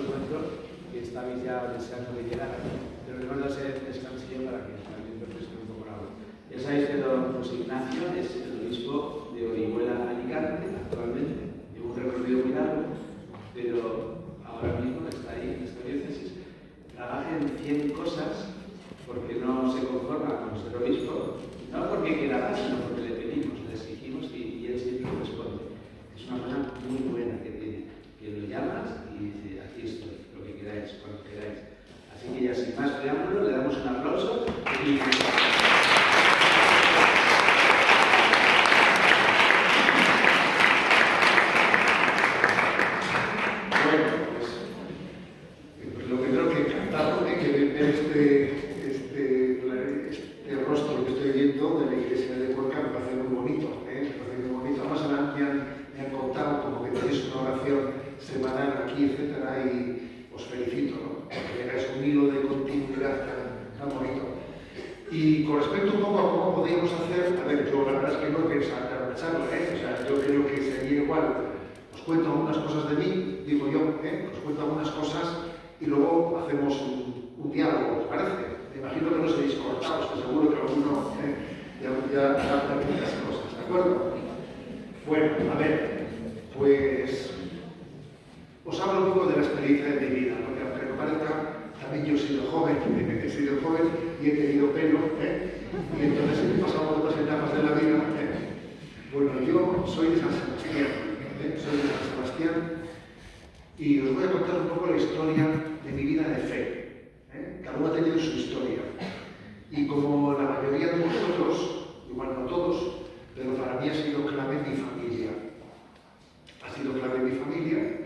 encuentro que estabais ya deseando que llegara. Pero les mando a hacer descansillo para que también refresquen un poco la voz. Ya sabéis que don José Ignacio es el obispo de Orihuela Alicante actualmente. Lleva un recorrido muy largo, pero ahora mismo está ahí en esta diócesis. Trabaja en 100 cosas porque no se conforma con ser obispo, no porque quiera más, sino porque le pedimos, le exigimos y él siempre responde. Es una cosa muy buena que tiene, que lo llamas y dice, aquí estoy, lo que queráis, cuando queráis. Así que ya sin más preámbulo, le damos un aplauso y... Y con respecto un poco a cómo podríamos hacer, a ver, yo la verdad es que no he pensado en la charla, o sea, yo creo que sería igual, os cuento algunas cosas de mí, digo yo, os cuento algunas cosas y luego hacemos un diálogo, ¿os parece? Me imagino que no seréis cortados, que seguro que alguno ya muchas cosas, ¿de acuerdo? Bueno, a ver, pues os hablo un poco de la experiencia de mi vida, porque aunque no parezca, también yo he sido joven y he tenido pelo, y entonces he pasado por otras etapas de la vida. Bueno, yo soy de San Sebastián, y os voy a contar un poco la historia de mi vida de fe. Cada uno ha tenido su historia. Y como la mayoría de vosotros, igual no todos, pero para mí ha sido clave mi familia. Ha sido clave mi familia,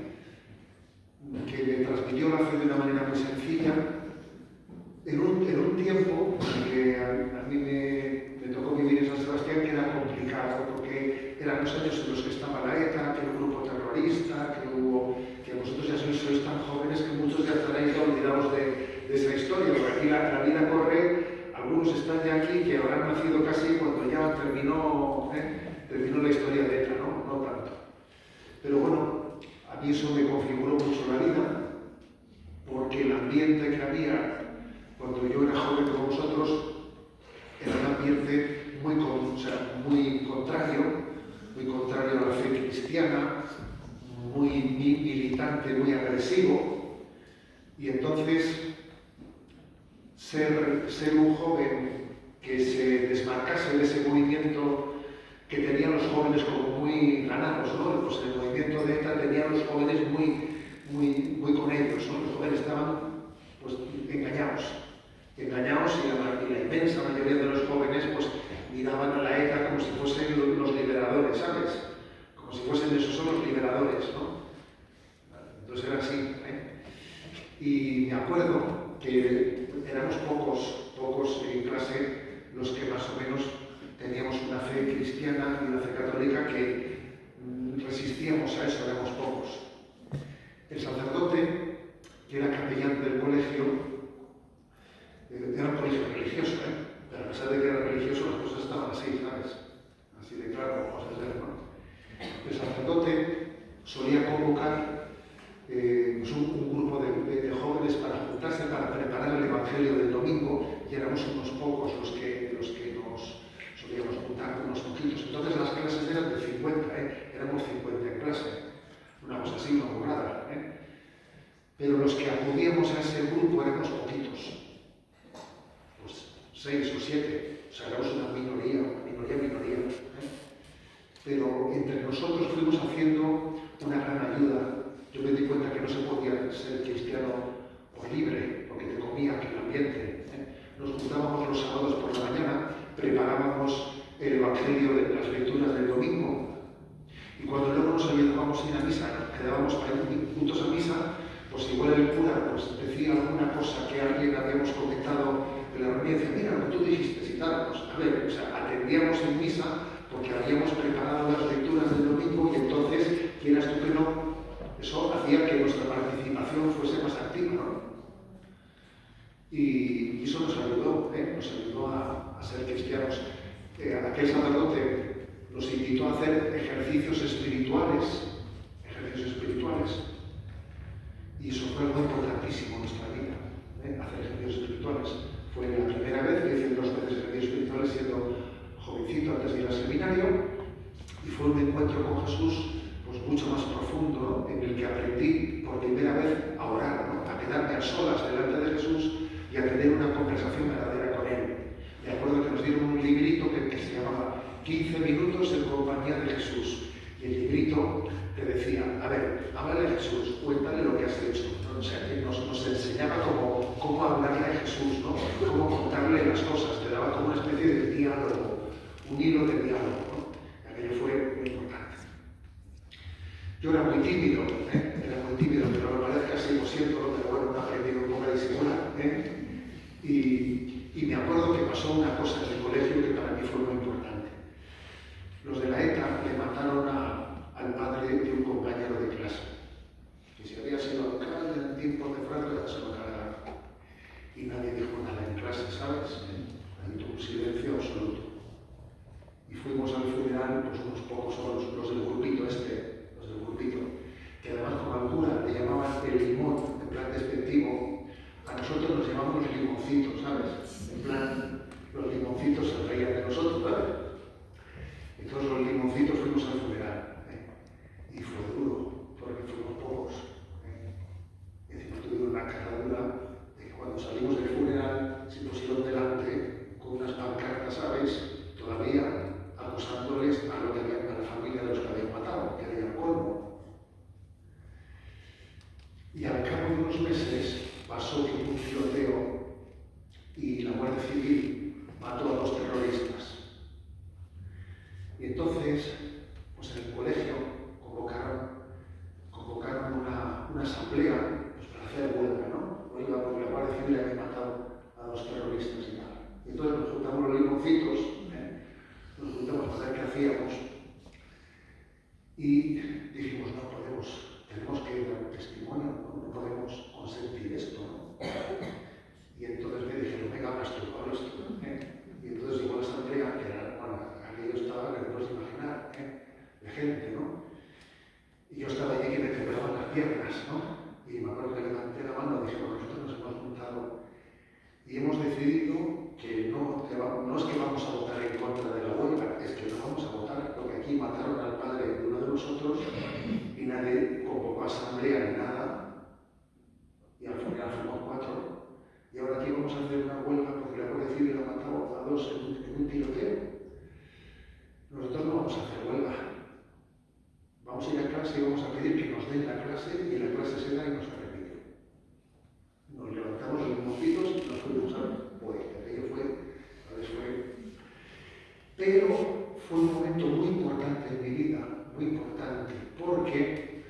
que me transmitió la fe de una manera muy sencilla, en un tiempo en que a mí me tocó vivir en San Sebastián, que era complicado, porque eran los años en los que estaba la ETA, que era un grupo terrorista, que vosotros ya sois tan jóvenes que muchos ya estaréis olvidados de esa historia, porque aquí la vida corre, algunos están ya aquí que habrán nacido casi cuando ya terminó la historia de ETA, no tanto. Pero bueno, a mí eso me configuró mucho la vida, porque el ambiente que había cuando yo era joven como vosotros era un ambiente muy contrario a la fe cristiana, muy militante, muy agresivo, y entonces ser un joven que se desmarcase de ese movimiento que tenían los jóvenes como muy ganados, ¿no? Pues el movimiento de ETA tenía a los jóvenes muy con ellos, ¿no? Los jóvenes estaban pues engañados y la inmensa mayoría de los jóvenes pues miraban a la ETA como si fuesen los liberadores, ¿sabes? Como si fuesen esos son los liberadores, ¿no? Entonces era así, Y me acuerdo que éramos pocos en clase los que más o menos teníamos una fe cristiana y una fe católica que resistíamos a eso, éramos pocos. El sacerdote, que era capellán del colegio, era un colegio religioso, pero a pesar de que era religioso, las cosas estaban así, ¿sabes? Así de claro, vamos a ser, ¿no? El sacerdote solía convocar un grupo de jóvenes para juntarse, para preparar el Evangelio del domingo, y éramos unos pocos los que nos solíamos juntar, unos poquitos. Entonces las clases eran de 50, éramos 50 en clase, una cosa así, una burrada, Pero los que acudíamos a ese grupo éramos poquitos. 6 o 7, o sea, éramos una minoría. Pero entre nosotros fuimos haciendo una gran ayuda. Yo me di cuenta que no se podía ser cristiano por libre, porque te comía aquel ambiente. Nos juntábamos los sábados por la mañana, preparábamos el Evangelio de las lecturas del domingo, y cuando luego nos ayudábamos a ir a misa, quedábamos para ir juntos a misa, pues igual el cura pues, decía alguna cosa que alguien habíamos comentado en la reunión, decía, mira lo que tú dijiste y tal, pues a ver, o sea, atendíamos en misa porque habíamos preparado las lecturas del domingo, y entonces, quieras tú que no, eso hacía que nuestra participación fuese más activa, ¿no? Y eso nos ayudó a ser cristianos. Aquel sacerdote nos invitó a hacer ejercicios espirituales, y eso fue algo mucho más profundo, ¿no? En el que aprendí por primera vez a orar, ¿no? A quedarme a solas delante de Jesús y a tener una conversación verdadera con Él. Me acuerdo que nos dieron un librito que se llamaba 15 minutos en compañía de Jesús. Y el librito te decía, a ver, háblale a Jesús, cuéntale lo que has hecho, ¿no? O sea, que nos enseñaba cómo hablarle a Jesús, ¿no? Cómo contarle las cosas, te daba como una especie de diálogo, un hilo de diálogo, ¿no? Aquello fue muy importante. Yo era muy tímido, pero me parece que así lo siento, pero bueno, he aprendido un poco a disimular, Y me acuerdo que pasó una cosa en el colegio que para mí fue muy importante. Los de la ETA le mataron al padre de un compañero de clase, que si había sido alcalde en tiempos de Franco ya se lo cargaron. Y nadie dijo nada en clase, ¿sabes? Ahí tuvo un silencio absoluto. Y fuimos al funeral, pues unos pocos solos, los del grupito, que además como al cura le llamaban el limón, en plan despectivo, a nosotros nos llamaban los limoncitos, ¿sabes? En plan, los limoncitos se reían de nosotros, ¿sabes? Entonces los limoncitos fuimos al funeral, y fue duro, porque fuimos pocos. Y encima tuvimos una cargadura de que cuando salimos del funeral se pusieron delante con unas pancartas, ¿sabes? Todavía acusándoles a la familia de los que habían matado, que era el colmo. Y al cabo de unos meses pasó que hubo un tiroteo y la Guardia Civil mató a 2 terroristas. Y entonces, pues en el colegio convocaron una asamblea pues, para hacer huelga, ¿no? Huelga porque la Guardia Civil había matado a 2 terroristas y tal. Y entonces nos juntamos los limoncitos, nos juntamos para ver qué hacíamos. Y dijimos, no podemos, tenemos que dar un testimonio, no podemos consentir esto, ¿no? Y entonces me dijeron, venga, hablas tú. Y entonces llegó la asamblea, que era, bueno, aquello estaba, que te puedes imaginar, de gente, ¿no? Y yo estaba allí que me temblaban las piernas, ¿no? Y me acuerdo que levanté la mano y dije, bueno, nosotros nos hemos juntado y hemos decidido que no es que vamos a votar en contra de la huelga, es que no vamos a votar, porque aquí mataron al padre de uno de nosotros y nadie convocó asamblea ni nada, y al final fuimos 4, y ahora aquí vamos a hacer una huelga porque la Guardia Civil ha matado a 2 en un tiroteo. Nosotros no vamos a hacer huelga. Vamos a ir a clase y vamos a pedir que nos den la clase y la clase se da y nos repite. Nos levantamos los limoncitos y nos fuimos a aquello fue. Pero fue un momento muy importante en mi vida, muy importante, porque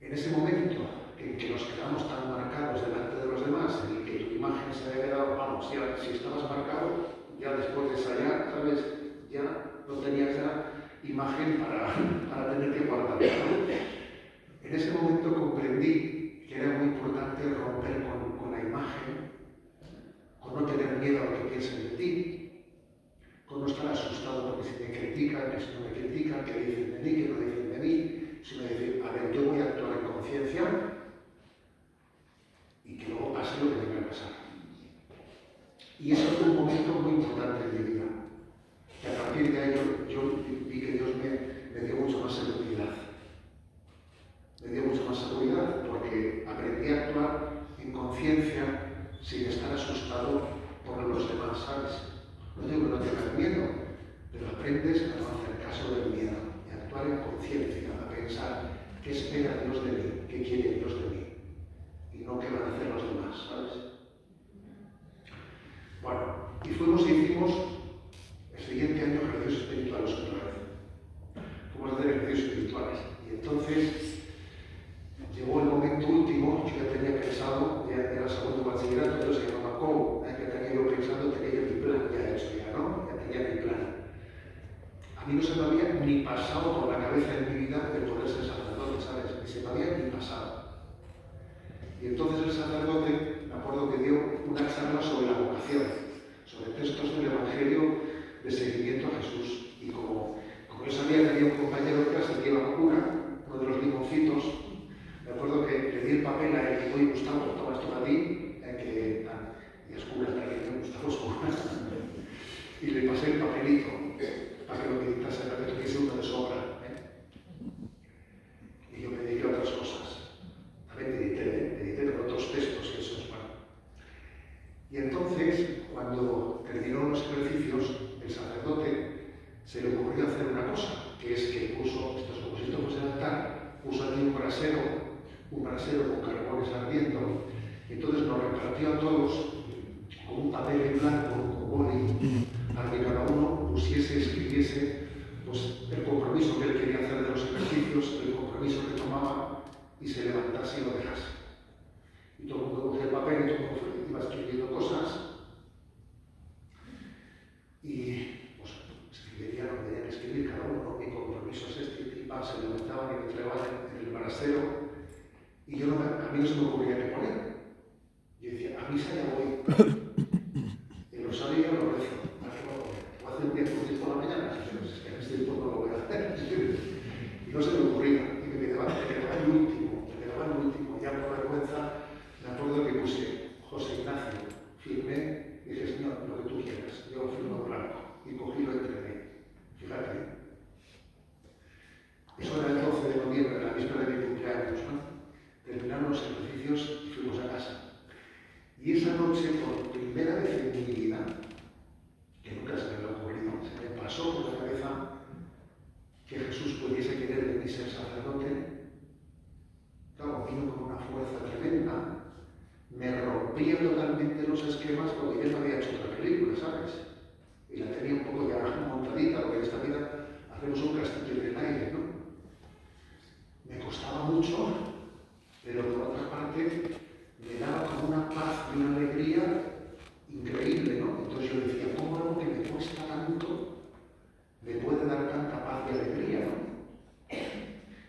en ese momento en que nos quedamos tan marcados delante de los demás, en el que tu imagen se había quedado, vamos, ya, si estabas marcado, ya después de ensayar, ¿sabes? Ya no tenías esa imagen para tener que guardar. En ese momento comprendí que era muy importante romper con la imagen, con no tener miedo a lo que piensen de ti, con no estar asustado porque si me critican, que si no me critican, que dicen de mí, que no dicen de mí, sino decir, a ver, yo voy a actuar en conciencia y que luego pase lo que tenga que pasar. Y eso fue un momento muy importante en mi vida. Que a partir de ahí yo vi que Dios me dio mucho más seguridad. Me dio mucho más seguridad porque aprendí a actuar en conciencia sin estar asustado por los demás, ¿sabes? No digo que no tengas miedo, pero aprendes a no hacer caso del miedo y a actuar en conciencia, a pensar qué espera Dios de mí, qué quiere Dios de mí y no qué van a hacer los demás, ¿sabes? Bueno, y fuimos y hicimos el siguiente año ejercicios espirituales otra vez. Fuimos a hacer ejercicios espirituales y entonces llegó el momento último, yo ya tenía pensado, ya era segundo bachillerato, entonces se llamaba COU, que tenía yo pensando, tenía yo mi plan ya hecho, ya tenía mi plan. A mí no se me había ni pasado por la cabeza en mi vida el poder ser sacerdote, ¿sabes? Ni se me había ni pasado. Y entonces el sacerdote, me acuerdo que dio una charla sobre la vocación, sobre textos del Evangelio de seguimiento a Jesús. Y como yo sabía que había un compañero de clase que iba a cura, uno de los limoncitos, me acuerdo que le di el papel a él y oye, Gustavo, toma esto para ti, y es cura, Gustavo es cura. Y le pasé el papelito para que lo meditase, para que tuviese uno de sobra. puso allí un brasero con carbones ardiendo, entonces nos repartió a todos con un papel en blanco, con boli, para que cada uno pusiese, escribiese pues, el compromiso que él quería hacer de los ejercicios, el compromiso que tomaba y se levantase y lo dejase. Y todo el mundo cogía el papel y todo el mundo iba escribiendo cosas y pues, escribiría lo que tenía que escribir cada uno, mi compromiso es este, y se levantaban y me entregaban en el brasero y yo a mí no se me ocurría qué poner. Yo decía, a misa ya voy. El rosario ya lo rezo. ¿Puedo hacer un día por la mañana? Pues es que en este tiempo no lo voy a hacer. Y no se me ocurría. Y me quedaba el último. Ya por vergüenza, me acuerdo que puse José Ignacio, firmé, y dije, Señor, lo que tú quieras. Yo firmo blanco. Y cogí lo entregué. Fíjate. Eso era el 12 de noviembre, la víspera de mi cumpleaños, ¿no? Terminaron los ejercicios y fuimos a casa. Y esa noche, por primera vez en mi vida, que nunca se me había ocurrido, se me pasó por la cabeza que Jesús pudiese querer de mí ser sacerdote. Claro, vino con una fuerza tremenda, me rompía totalmente los esquemas porque yo no había hecho otra película, ¿sabes? Y la tenía un poco ya montadita, porque en esta vida hacemos un castillo en el aire, ¿no? Me costaba mucho, pero por otra parte me daba como una paz y una alegría increíble, ¿no? Entonces yo decía, ¿cómo algo que me cuesta tanto me puede dar tanta paz y alegría, ¿no?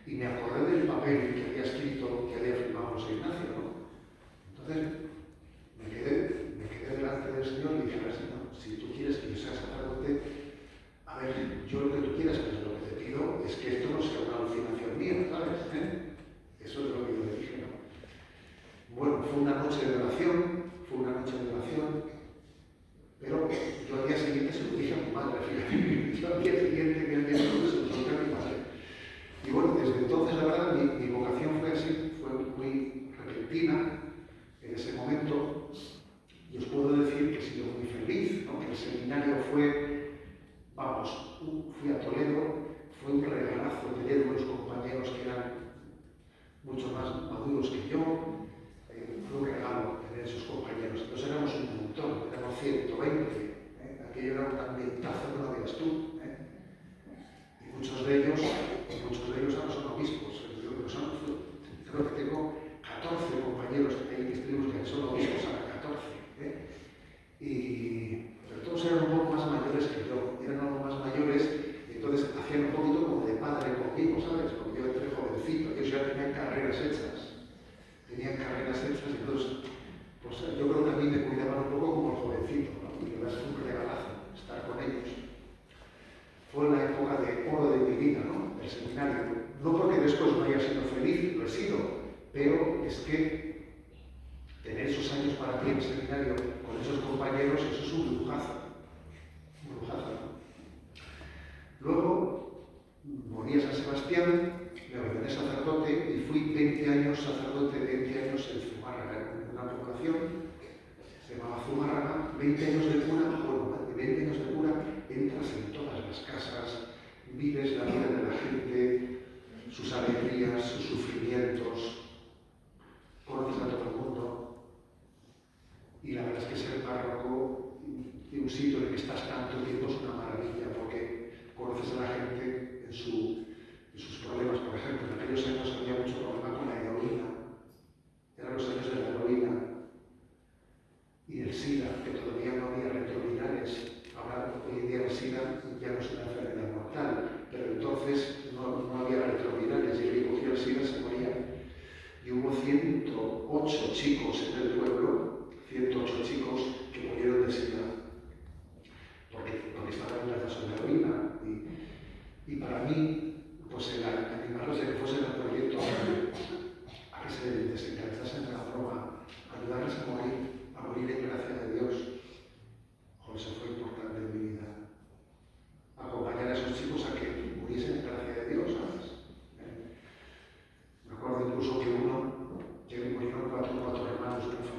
Y me acordé del papel que había escrito, que había firmado José Ignacio, ¿no? Entonces me quedé delante del Señor y dije, a ver, Señor, si tú quieres que yo sea sacerdote, a ver, yo lo que tú quieras, pero lo que te pido es que esto no sea una alucinación mía, ¿sabes? Eso es lo que yo le dije, ¿no? Bueno, fue una noche de oración, pero yo al día siguiente se lo dije a mi madre, fíjate, yo al día siguiente que el día se lo conté a mi madre. Y bueno, desde entonces la verdad mi vocación fue así, fue muy repentina en ese momento, y os puedo decir que he sido muy feliz, ¿no? Que el seminario fue, vamos, fui a Toledo, fue un regalazo tener unos compañeros que eran mucho más maduros que yo. Fue un regalo tener esos compañeros. Entonces éramos un montón, éramos 120. Aquello era un ambientazo que no veas tú. Y muchos de ellos ahora son obispos. Creo que tengo 14 compañeros ahí que estuvimos que son obispos ahora, 14. Pero todos eran un poco más mayores que yo. Eran algo más mayores y entonces hacían un poquito como de padre conmigo, ¿sabes? Porque yo entré jovencito, ellos ya tenían carreras hechas. Entonces, pues yo creo que a mí me cuidaban un poco como el jovencito, ¿no? Y me fue un regalazo estar con ellos. Fue la época de oro de mi vida, ¿no? El seminario. No porque después no haya sido feliz, lo he sido, pero es que tener esos años para ti en el seminario con esos compañeros, eso es un lujazo. Un lujazo, ¿no? Luego, morí a San Sebastián, me ordené sacerdote y fui 20 años sacerdote, 20 años en Zumárraga, en una población, se llamaba Zumárraga, 20 años de cura, bueno, 20 años de cura, entras en todas las casas, vives la vida de la gente, sus alegrías, sus sufrimientos, conoces a todo el mundo, y la verdad es que ser párroco de un sitio en el que estás tanto tiempo es una maravilla, porque conoces a la gente en sus problemas. Por ejemplo, en aquellos años había mucho problema con la heroína. Eran los años de la heroína y el SIDA, que todavía no había retrovirales. Ahora, hoy en día el SIDA ya no es una enfermedad mortal, pero entonces no había retrovirales y el que cogía el SIDA se moría. Y hubo 108 chicos en el pueblo, 108 chicos que murieron de SIDA, porque estaban enlazados en la heroína. Y para mí, pues animarlos a que fuesen al proyecto, a que se desenganchasen de la broma, ayudarles a morir en gracia de Dios. Eso fue importante en mi vida. Acompañar a esos chicos a que muriesen en gracia de Dios, ¿sabes? Me acuerdo incluso que murieron cuatro hermanos de una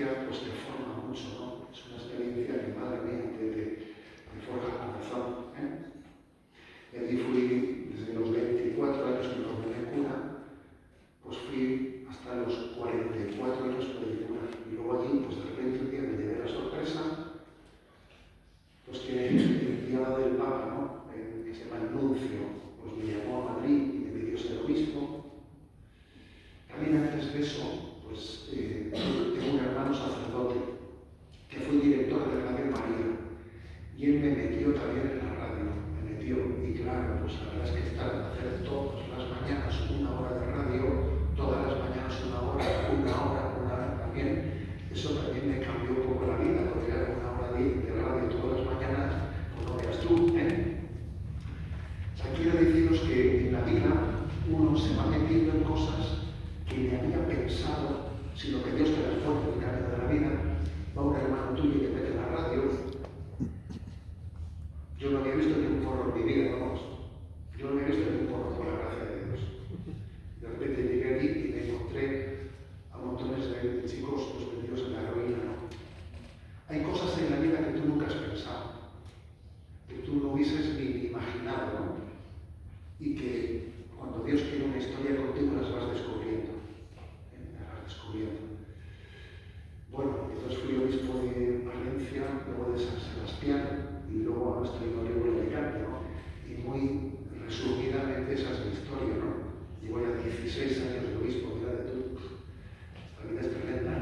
experiencia pues te forma mucho, ¿no? Es una experiencia que, madre mía, te forja el corazón, ¿eh? Y allí fui desde los 24 años que me ordené cura, pues fui hasta los 44 años que me cura. Y luego allí, pues de repente un día me llevé la sorpresa, pues que el enviado del Papa, ¿no? Que se llama el Nuncio, pues me llamó a Madrid y me pidió ser obispo. También antes de eso, pues tengo un hermano sacerdote que fue director de Radio María y él me metió también en la radio, y claro, pues la verdad es que hacer todas las mañanas una hora de radio, todas las mañanas una hora también, eso también me cambió un poco la vida, porque era una hora de radio todas las mañanas, pues no veas tú, ¿eh? O sea, quiero deciros que en la vida uno se va metiendo en cosas que ni había pensado, sino que Dios te da fuerza en el camino de la vida. Va un hermano tuyo y te mete en la radio. Yo no había visto ni un porro en mi vida, vamos. Yo no había visto ni un porro por la gracia de Dios. De repente llegué allí y me encontré a montones de chicos pues, metidos en la heroína, ¿no? Hay cosas en la vida que tú nunca has pensado, que tú no hubieses ni imaginado, ¿no? Y que cuando Dios quiere una historia contigo las vas descubriendo. Las vas descubriendo. Bueno, entonces fui obispo de Valencia, luego de San Sebastián y luego ahora estoy en Orihuela de Alicante, ¿no? Y muy resumidamente esa es mi historia, ¿no? Llevo ya 16 años de obispo, mira de tú. La vida es tremenda,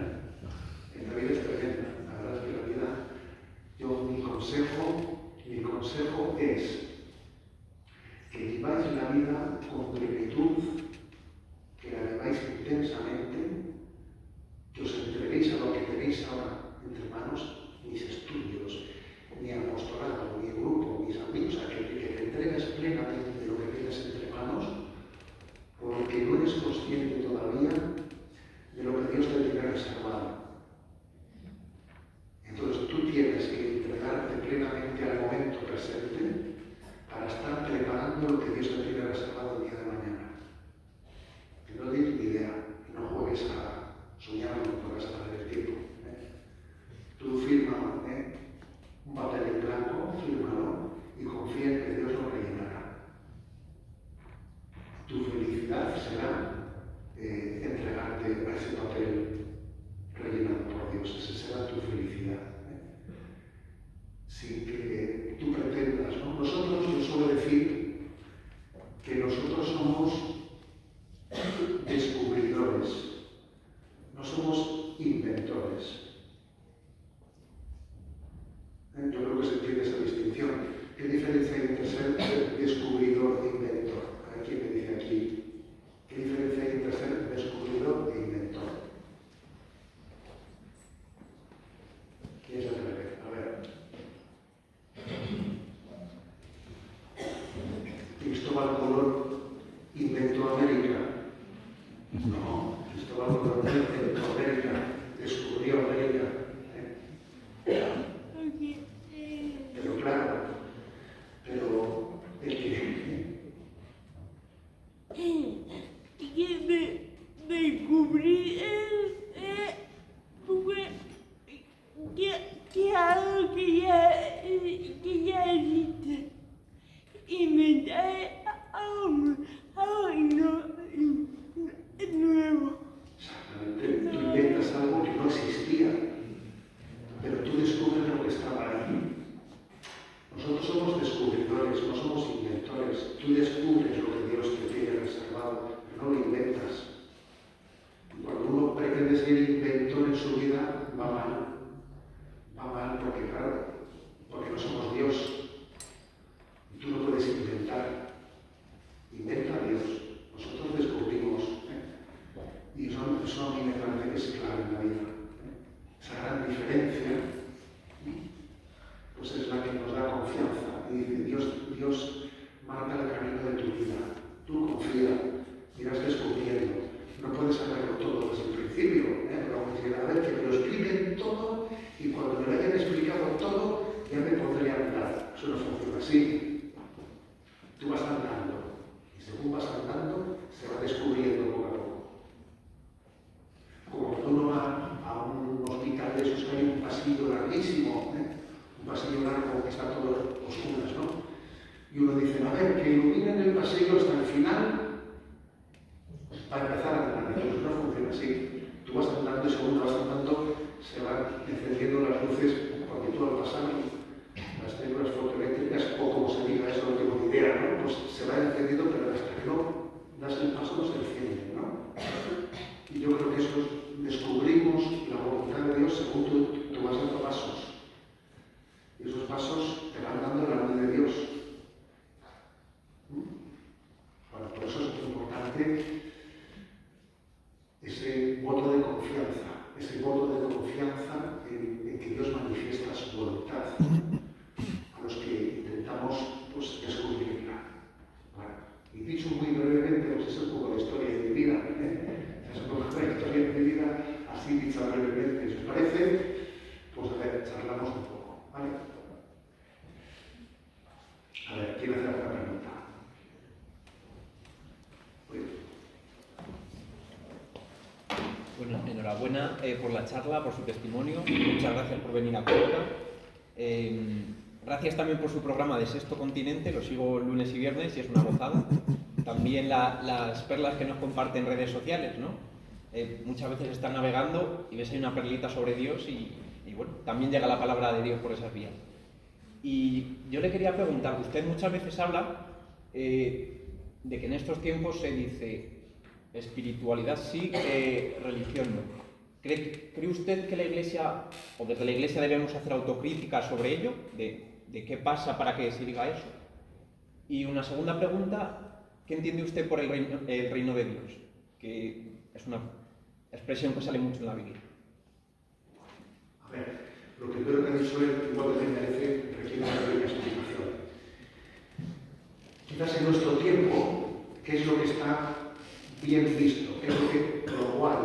¿eh? La vida es tremenda. La verdad es que la vida, mi consejo es que viváis la vida con plenitud, que la viváis intensamente, que os entreguéis a lo que tenéis ahora entre manos, mis estudios, mi apostolado, mi grupo, mis amigos, a que te entregues plenamente de lo que tienes entre manos, porque no eres consciente todavía de lo que Dios te tiene reservado. Entonces tú tienes que entregarte plenamente al momento presente para estar preparando lo que Dios te tiene reservado el día de mañana. Que no tienes ni idea, que no juegues a soñarlo porque vas a perder el tiempo. Tú firma un papel en blanco, fírmalo y confía en que Dios lo rellenará. Tu felicidad será entregarte a ese papel rellenado por Dios. Esa será tu felicidad. Sin que tú pretendas, ¿no? Nosotros, yo suelo decir que nosotros somos descubridores, no somos inventores. Yo creo que se entiende esa distinción. ¿Qué diferencia hay entre ser descubridor e inventor? A ver quién me dice aquí. ¿Qué diferencia hay entre ser descubridor e inventor? ¿Quién se atreve? A ver. Cristóbal Colón inventó América. No, Cristóbal Colón inventó América, descubrió América. Pero claro, el que descubrir que algo que ya existe. Inventar algo nuevo. Exactamente. Tú inventas algo que no existía, pero tú descubres lo que estaba ahí. Nosotros somos descubridores, no somos inventores. Tú descubres lo que Dios te tiene reservado, no lo inventas. Y cuando uno pretende ser inventor en su vida, va mal. Va mal porque, claro, porque no somos Dios. Y tú no puedes inventar. Inventa a Dios. Nosotros descubrimos. Y eso a mí me parece que es clave en la vida. Esa gran diferencia, pues es la que nos da confianza. Y dice, Dios marca el camino de tu vida. Tú confía, irás descubriendo. No puedes saberlo todo desde el principio, pero a ver, que me lo expliquen todo larguísimo, un pasillo largo que está todo oscuras, ¿no? Y uno dice, a ver, que iluminen el pasillo hasta el final para empezar a andar. Y no funciona así. Tú vas andando y según vas andando se van encendiendo las luces, porque tú al pasar las células fotoeléctricas, o como se diga, eso no tengo ni idea, ¿no? Pues se va encendiendo, pero hasta que no das el paso no se enciende, ¿no? Y yo creo que eso descubrimos la voluntad de Dios según tú vas dando pasos. Y esos pasos te van dando la luz de Dios. Bueno, por eso es muy importante ese voto de confianza en que Dios manifiesta su voluntad a los que intentamos pues, descubrirla. Bueno, y dicho muy brevemente, pues es un poco la historia de mi vida, es un poco la historia de mi vida, así dicha brevemente. Si os parece, pues a ver, charlamos un poco, ¿vale? A ver, ¿quién hace alguna pregunta? Bueno, enhorabuena por la charla, por su testimonio. Muchas gracias por venir a Cuenca. Gracias también por su programa de Sexto Continente, lo sigo lunes y viernes y es una gozada. También las perlas que nos comparten en redes sociales, ¿no? Muchas veces están navegando y ves ahí una perlita sobre Dios y bueno, también llega la palabra de Dios por esas vías. Y yo le quería preguntar, usted muchas veces habla de que en estos tiempos se dice espiritualidad sí, religión no. ¿Cree usted que la Iglesia, o desde la Iglesia debemos hacer autocrítica sobre ello? ¿De qué pasa para que se diga eso? Y una segunda pregunta, ¿qué entiende usted por el reino de Dios? Que es una expresión que sale mucho en la Biblia. A ver, lo primero que ha dicho él, igual que me parece, requiere una pequeña explicación. Quizás en nuestro tiempo, ¿qué es lo que está bien visto? ¿Qué es lo guay?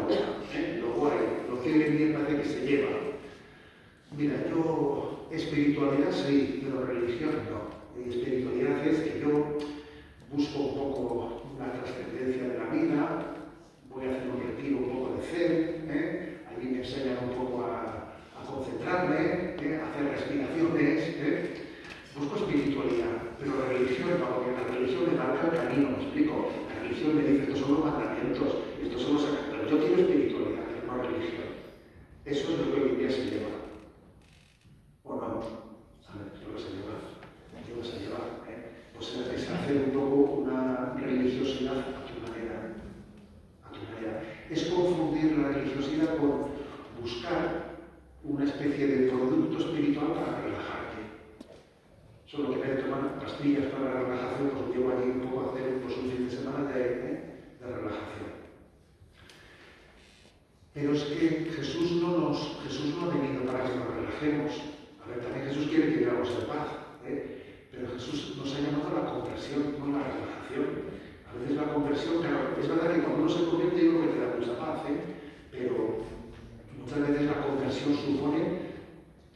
Lo que hoy en día parece que se lleva. Mira, yo, espiritualidad sí, pero religión no. Mi espiritualidad es que yo busco un poco una trascendencia de la vida, voy a hacer un retiro un poco de fe, allí me enseñan un poco a concentrarme, a hacer respiraciones, busco espiritualidad, pero la religión no, porque la religión me marca el camino, me explico. La religión me dice, estos son los mandamientos, estos son los sacramentos. Yo quiero espiritualidad, pero no religión. Eso es lo que hoy en día se lleva. ¿O no? ¿Sabes? Lo que se lleva. Lo que se lleva. Pues es hacer un poco una religiosidad a tu manera. A tu manera. Es confundir la religiosidad con buscar una especie de producto espiritual para relajarte. Solo que me tomar pastillas para la relajación, pues llevo allí un poco a hacer pues, un fin de semana de relajación. Pero es que Jesús no ha venido para que nos relajemos. A ver, también Jesús quiere que vivamos en paz, pero Jesús nos ha llamado a la conversión, no a la relajación. A veces la conversión, claro, es verdad que cuando uno se convierte yo creo que te da mucha paz, pero muchas veces la conversión supone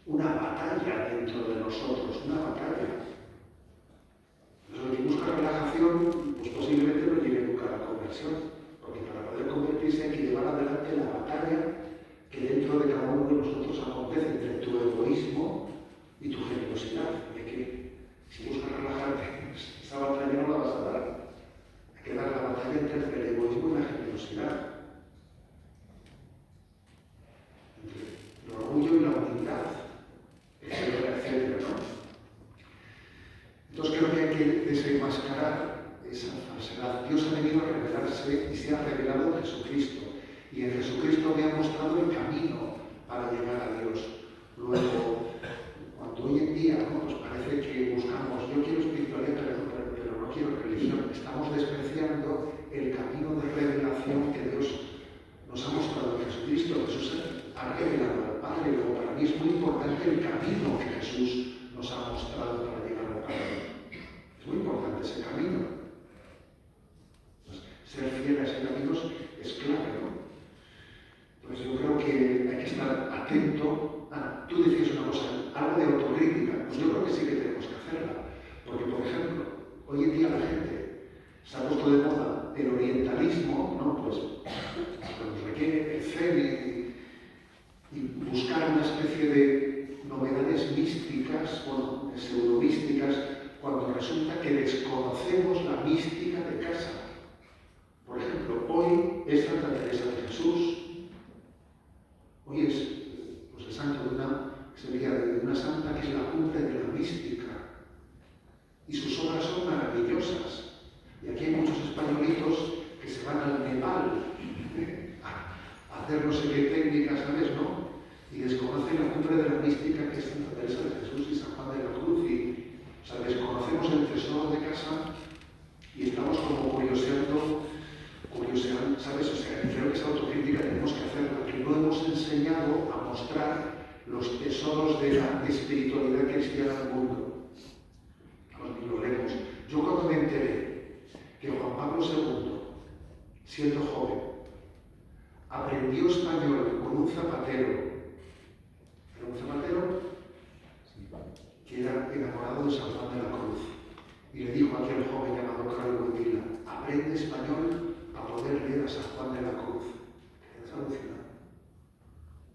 una batalla dentro de nosotros, una batalla. Entonces, el que busca relajación, pues posiblemente no llegue nunca a la conversión, porque para poder convertirse hay que llevar adelante la batalla que dentro de cada uno de nosotros acontece entre tu egoísmo y tu generosidad. Y que si buscas relajarte, esa batalla no la vas a dar. Hay que dar la batalla entre el egoísmo y la generosidad. Entre el orgullo y la humildad. Etcétera, ¿no? Entonces creo que hay que desenmascarar esa falsedad. Dios ha venido a revelarse y se ha revelado en Jesucristo. Y en Jesucristo me ha mostrado el camino para llegar a Dios. Luego, cuando hoy en día pues parece que buscamos, yo quiero espiritualidad, pero no quiero religión, estamos despreciando el camino de revelación que Dios nos ha mostrado en Jesucristo. Jesús ha revelado al Padre. Luego, para mí es muy importante el camino que Jesús nos ha mostrado para llegar al Padre. Es muy importante ese camino. Pues, ser fiel a ese camino es clave, ¿no? Pues yo creo que hay que estar atento. Tú decías una cosa, algo de autocrítica. Pues yo creo que sí que tenemos que hacerla. Porque, por ejemplo, hoy en día la gente se ha puesto de moda el orientalismo, ¿no? Pues requiere el zen y buscar una especie desconocemos la mística de casa. Por ejemplo, hoy es Santa Teresa de Jesús. Hoy es pues, el santo de una santa que es la cumbre de la mística. Y sus obras son maravillosas. Y aquí hay muchos españolitos que se van al Nepal a hacer no sé qué técnicas, ¿sabes? ¿No? Y desconocen la cumbre de la mística que es Santa Teresa de Jesús y San Juan de la Cruz. O sea, desconocemos el tesoro de casa y estamos como curioseando, ¿sabes? O sea, creo que esa autocrítica tenemos que hacerla, porque no hemos enseñado a mostrar los tesoros de la espiritualidad cristiana al mundo. Ni lo leemos. Yo cuando me enteré que Juan Pablo II, siendo joven, aprendió español con un zapatero, ¿era un zapatero? Que era enamorado de San Juan de la Cruz, y le dijo a aquel joven llamado Carlos Wojtyla: aprende español para poder leer a San Juan de la Cruz. Quedas alucinado.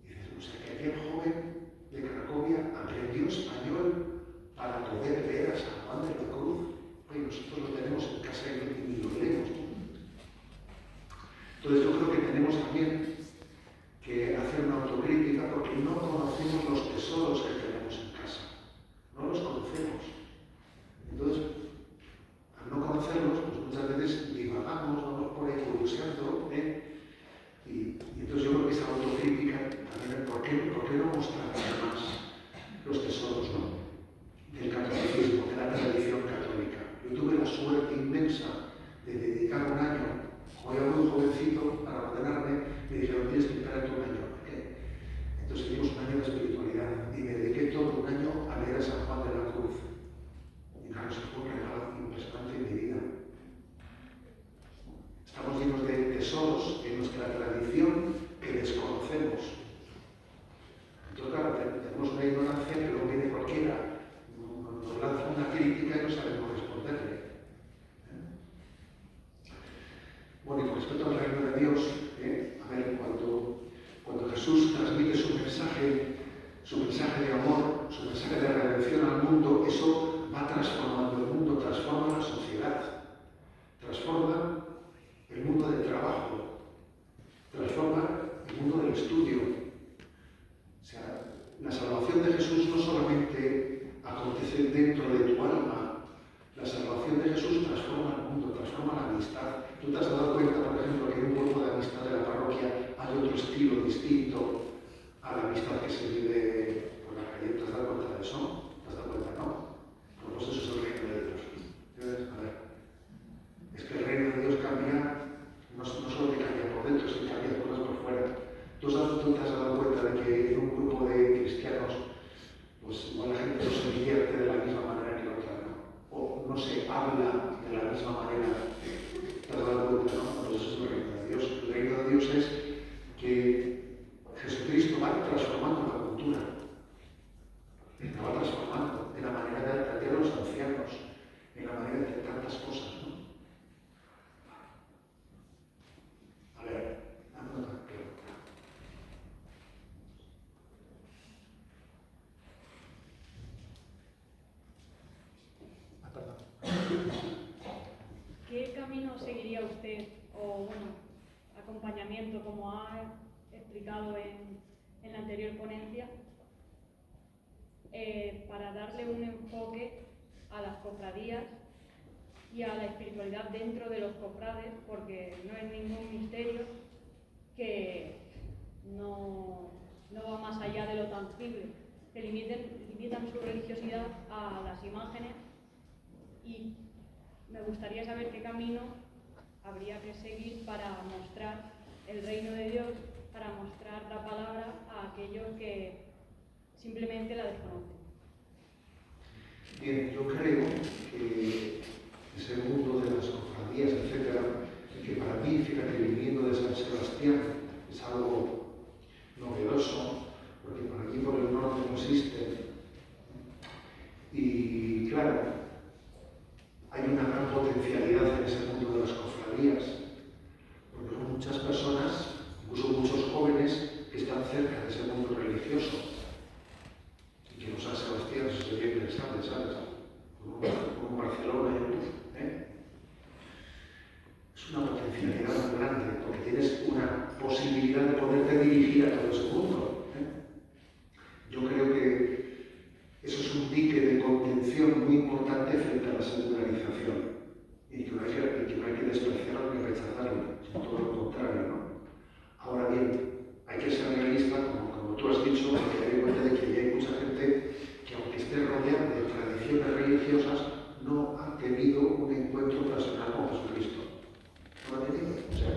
Y dices, o sea, que aquel joven de Cracovia aprendió español para poder leer a San Juan de la Cruz. Oye, nosotros lo tenemos en casa y ni lo leemos. Entonces yo creo que tenemos también que hacer una autocrítica porque no conocemos los tesoros que tenemos en casa. No los conocemos. Entonces, al no conocerlos, pues muchas veces divagamos, vamos por ahí curioseando, y entonces yo creo que esa autocrítica también, ¿por qué no mostrar más los tesoros, ¿no? Del catolicismo, de la tradición católica? Yo tuve la suerte inmensa de dedicar un año, hoy era muy jovencito, para ordenarme, me dijeron, tienes que esperar un año. Entonces dimos un año de espiritualidad y me dediqué todo un año a leer a San Juan de la Cruz. Y claro, eso fue un regalo impresionante en mi vida. Estamos llenos de tesoros en nuestra tradición que desconocemos. Entonces, claro, tenemos una ignorancia que luego viene cualquiera, nos lanza una crítica y no sabemos responderle. Bueno, y con respecto al reino de Dios, a ver, cuando Jesús transmite su mensaje de amor, su mensaje de redención al mundo, eso va transformando el mundo, transforma la sociedad, transforma el mundo del trabajo, transforma el mundo del estudio. O sea, la salvación de Jesús no solamente acontece dentro de tu alma, la salvación de Jesús transforma el mundo, transforma la amistad. ¿Tú te has dado cuenta, por ejemplo, que en un grupo de amistad de la parroquia hay otro estilo distinto a la amistad que se vive por la calle? ¿Te has dado cuenta de eso? ¿Te has dado cuenta, no? Pues eso es el reino de Dios. ¿Entiendes? A ver, es que el reino de Dios cambia, no solo que cambia por dentro, sino que cambia cosas por fuera. ¿Tú te has dado cuenta de que en un grupo de cristianos, pues igual la gente no se divierte de la misma manera que otra, ¿no? O no se habla de la misma manera? ¿Te has dado cuenta, no? Pues eso es el reino de Dios. El reino de Dios es que Jesucristo va transformando la cultura. La va transformando en la manera de atender a los ancianos, en la manera de hacer tantas cosas, ¿no? A ver, dame otra pregunta. ¿Qué camino seguiría usted, o bueno, acompañamiento, como ha explicado en la anterior ponencia, para darle un enfoque a las cofradías y a la espiritualidad dentro de los cofrades? Porque no es ningún misterio que no va más allá de lo tangible, que limitan su religiosidad a las imágenes, y me gustaría saber qué camino habría que seguir para mostrar el reino de Dios, para mostrar la palabra a aquellos que simplemente la desconocen. Bien, yo creo que ese mundo de las cofradías, etcétera, que para mí, fíjate, viniendo de San Sebastián, es algo novedoso, porque por aquí por el norte no existe. Y claro, hay una gran potencialidad en ese mundo de las cofradías, porque son muchas personas, incluso muchos jóvenes, que están cerca de ese mundo religioso. Y que no San Sebastián, si se bien pensar, ¿sabes? Como Barcelona y ayudarle, sino todo lo contrario, ¿no? Ahora bien, hay que ser realista, como tú has dicho, hay que tener en cuenta de que hay mucha gente que, aunque esté rodeada de tradiciones religiosas, no ha tenido un encuentro personal con Jesucristo. No lo ha tenido. O sea,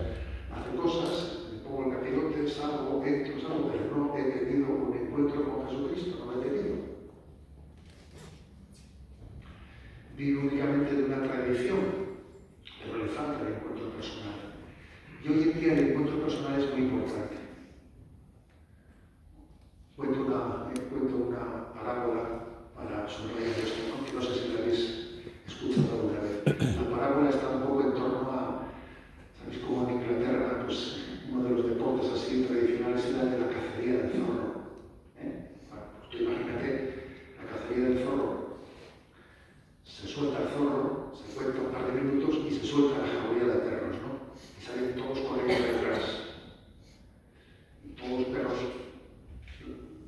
hace cosas, me pongo el capirote, salgo, entro, salgo, pero no he tenido un encuentro con Jesucristo, no lo he tenido. Vive únicamente de una tradición, pero le falta el encuentro personal. Y hoy en día el encuentro personal es muy importante. Cuento una parábola para subrayar esto, ¿no? Que no sé si la habéis escuchado alguna vez. La parábola está un poco en torno a, ¿sabéis cómo en Inglaterra, pues uno de los deportes así tradicionales era de la cacería del zorro? Bueno, pues tú imagínate la cacería del zorro. Se suelta el zorro, se cuenta un par de minutos y se suelta la jauría de perros, ¿no? Y salen todos corriendo detrás. Y todos los perros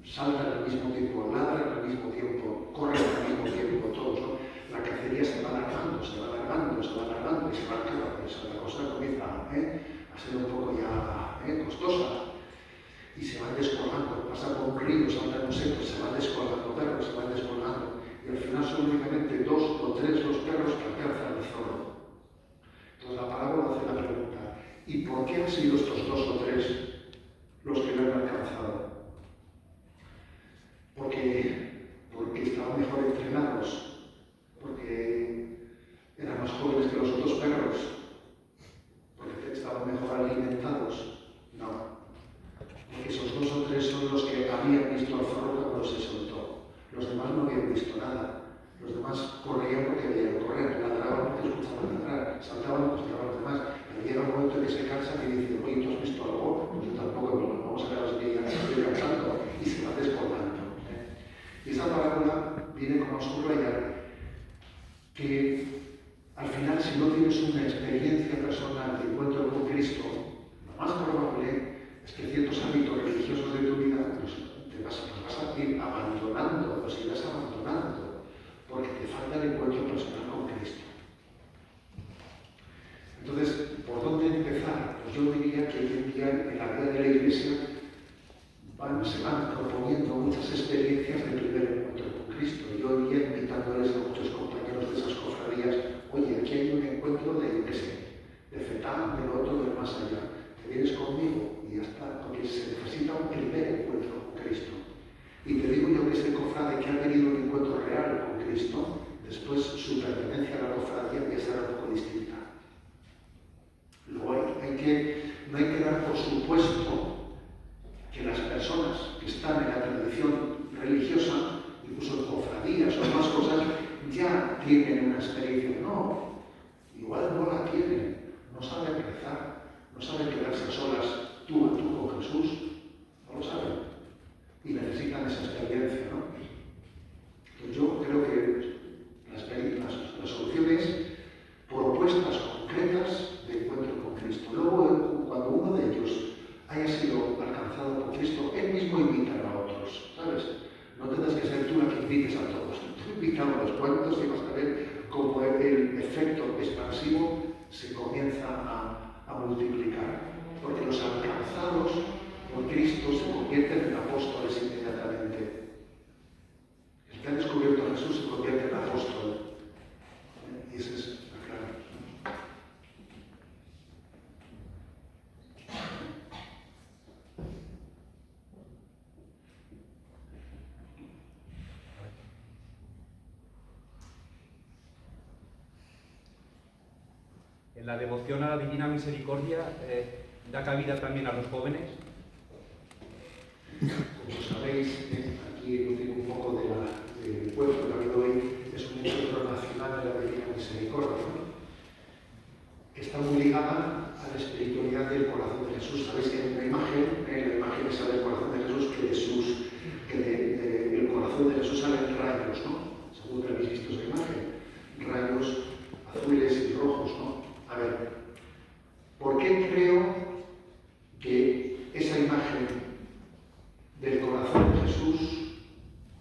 saltan al mismo tiempo, ladran al mismo tiempo, corren al mismo tiempo, todos, ¿no? La cacería se va alargando, se va alargando, se va alargando y se va alargando. La cosa comienza a ser un poco ya costosa. Y se van descolgando, pasa por un río, saltan un seto, se van descolgando perros, se van descolgando. Y al final son únicamente 2 o 3 los perros que alcanzan al zorro. Entonces la parábola hace la pregunta, ¿y por qué han sido estos 2 o 3 los que lo han alcanzado? Porque estaban mejor entrenados, porque eran más jóvenes que los otros perros, porque estaban mejor alimentados. No, porque esos 2 o 3 son los que habían visto al zorro cuando se soltó. Los demás no habían visto nada. Los demás corrían porque veían correr, ladraban porque escuchaban ladrar, saltaban porque estaban los demás. Pero llega un momento en que se cansan y dicen, oye, ¿tú has visto algo? Pues yo tampoco, pero vamos a ver si ya estoy cansando, y se va descolgando. Y esa parábola viene como a subrayar que al final, si no tienes una experiencia personal de encuentro con Cristo, lo más probable es que ciertos hábitos religiosos de tu vida los vas a ir abandonando, los irás abandonando, porque te falta el encuentro personal con Cristo. Entonces, ¿por dónde empezar? Pues yo diría que hoy en día en la vida de la Iglesia se van proponiendo muchas experiencias de primer encuentro con Cristo. Yo iría invitándoles a muchos compañeros de esas cofradías, oye, aquí hay un encuentro de FETAM, de lo otro, de más allá. ¿Te vienes conmigo? Y ya está, porque se necesita un primer encuentro con Cristo. Y te digo yo que ese cofrade que ha tenido un encuentro real con Cristo, después su pertenencia a la cofradía empieza a ser un poco distinta. Luego no hay que dar por supuesto que las personas que están en la tradición religiosa, incluso en cofradías o más cosas, ya tienen una experiencia. No, igual no la tienen, no saben rezar, no saben quedarse a solas tú a tú con Jesús, no lo saben. Y necesitan esa experiencia, ¿no? Entonces yo creo que la solución es propuestas concretas de encuentro con Cristo. Luego, cuando uno de ellos haya sido alcanzado por Cristo, él mismo invita a otros, ¿sabes? No tendrás que ser tú la que invites a todos. Tú invita a unos cuantos y vas a ver cómo el efecto expansivo se comienza a multiplicar. Porque los alcanzados por Cristo se convierten en apóstoles inmediatamente. El que ha descubierto a Jesús se convierte en apóstol. Y ese es la clave. En la devoción a la Divina Misericordia da cabida también a los jóvenes. Como sabéis, aquí lo digo un poco del encuentro que ha habido hoy, es un encuentro nacional de la Divina Misericordia, ¿no? Que está muy ligada a la espiritualidad del corazón de Jesús. Sabéis que hay una imagen, la imagen esa del corazón de Jesús, que del corazón de Jesús salen rayos, ¿no? Seguro que habéis visto esa imagen, rayos azules y rojos, ¿no? A ver, ¿por qué creo que esa imagen del corazón de Jesús